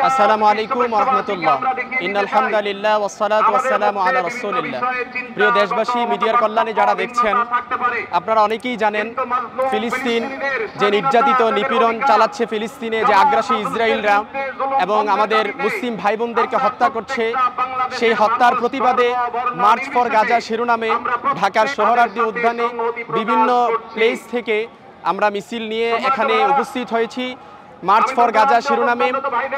আসসালামু আলাইকুম ওয়া রাহমাতুল্লাহ। ইন্নাল হামদালিল্লাহ ওয়াস সালাতু ওয়াস সালামু আলা রাসূলিল্লাহ। প্রিয় দেশবাসী, মিডিয়ার কল্যাণে যারা দেখছেন, আপনারা অনেকেই জানেন ফিলিস্তিন যে নির্যাতিত নিপীড়ন চালাচ্ছে, ফিলিস্তিনে যে আগ্রাসী ইসরায়েলরা এবং আমাদের মুসলিম ভাই বোনদেরকে হত্যা করছে, সেই হত্যার প্রতিবাদে মার্চ ফর গাজা শিরোনামে ঢাকার সোহরাওয়ার্দী উদ্যানে বিভিন্ন প্লেস থেকে আমরা মিছিল নিয়ে এখানে উপস্থিত হয়েছি। মার্চ ফর গাজা শিরোনামে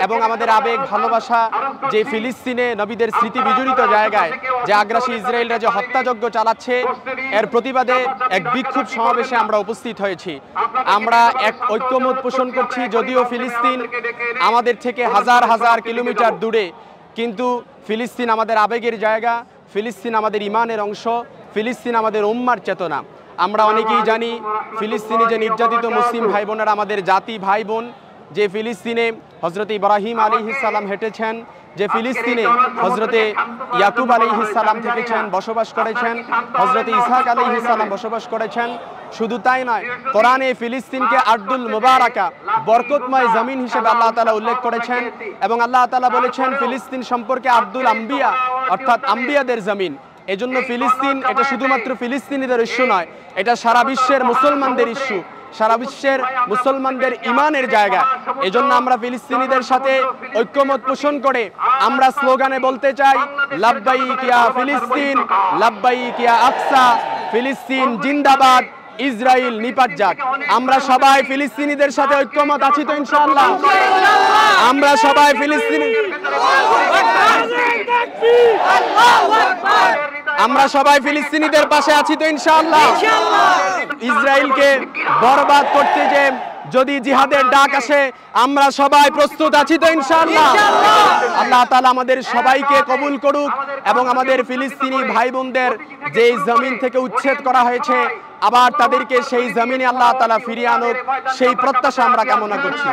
এবং আমাদের আবেগ ভালোবাসা যে ফিলিস্তিনে নবীদের স্মৃতি বিজড়িত জায়গায় যে আগ্রাসী ইসরায়েলরা যে হত্যাযজ্ঞ চালাচ্ছে, এর প্রতিবাদে এক বিক্ষোভ সমাবেশে আমরা উপস্থিত হয়েছি। আমরা এক ঐক্যমত পোষণ করছি। যদিও ফিলিস্তিন আমাদের থেকে হাজার হাজার কিলোমিটার দূরে, কিন্তু ফিলিস্তিন আমাদের আবেগের জায়গা, ফিলিস্তিন আমাদের ইমানের অংশ, ফিলিস্তিন আমাদের উম্মার চেতনা। আমরা অনেকেই জানি ফিলিস্তিনি যে নির্যাতিত মুসলিম ভাই বোনেরা আমাদের জাতি ভাই বোন, যে ফিলিস্তিনে হজরত ইব্রাহিম আলাইহিস সালাম হেঁটেছেন, যে ফিলিস্তিনে হজরতে ইয়াকুব আলাইহিস সালাম থেকেছেন, বসবাস করেছেন, হজরত ইসহাক আলাইহিস সালাম বসবাস করেছেন। শুধু তাই নয়, কোরআনে ফিলিস্তিনকে আরদুল মুবারাকা, বরকতময় জমিন হিসেবে আল্লাহ তাআলা উল্লেখ করেছেন এবং আল্লাহ তাআলা বলেছেন ফিলিস্তিন সম্পর্কে আব্দুল আম্বিয়া, অর্থাৎ আম্বিয়াদের জমিন। এজন্য ফিলিস্তিন এটা শুধুমাত্র ফিলিস্তিনিদের ইস্যু নয়, এটা সারা বিশ্বের মুসলমানদের ইস্যু, সারা বিশ্বের মুসলমানদের ইমানের জায়গা। এজন্য আমরা ফিলিস্তিনিদের সাথে ঐক্যমত পোষণ করে আমরা স্লোগানে বলতে চাই, লাব্বাইক ইয়া ফিলিস্তিন, লাব্বাইক ইয়া আকসা, ফিলিস্তিন জিন্দাবাদ, ইসরায়েল নিপাত যাক। আমরা সবাই ফিলিস্তিনিদের সাথে ঐক্যমত আছি তো ইনশাআল্লাহ? আমরা সবাই ফিলিস্তিনিদের পাশে আছি তো ইনশাআল্লাহ? ইসরায়েলকে বরবাদ করতে যে যদি জিহাদের ডাক আসে, আমরা সবাই প্রস্তুত আছি তো ইনশাআল্লাহ? আল্লাহ তাআলা আমাদের সবাইকে কবুল করুক এবং আমাদের ফিলিস্তিনি ভাই বোনদের যে জমিন থেকে উচ্ছেদ করা হয়েছে, আবার তাদেরকে সেই জমিনে আল্লাহ তাআলা ফিরিয়ে আনুক, সেই প্রত্যাশা আমরা কামনা করছি।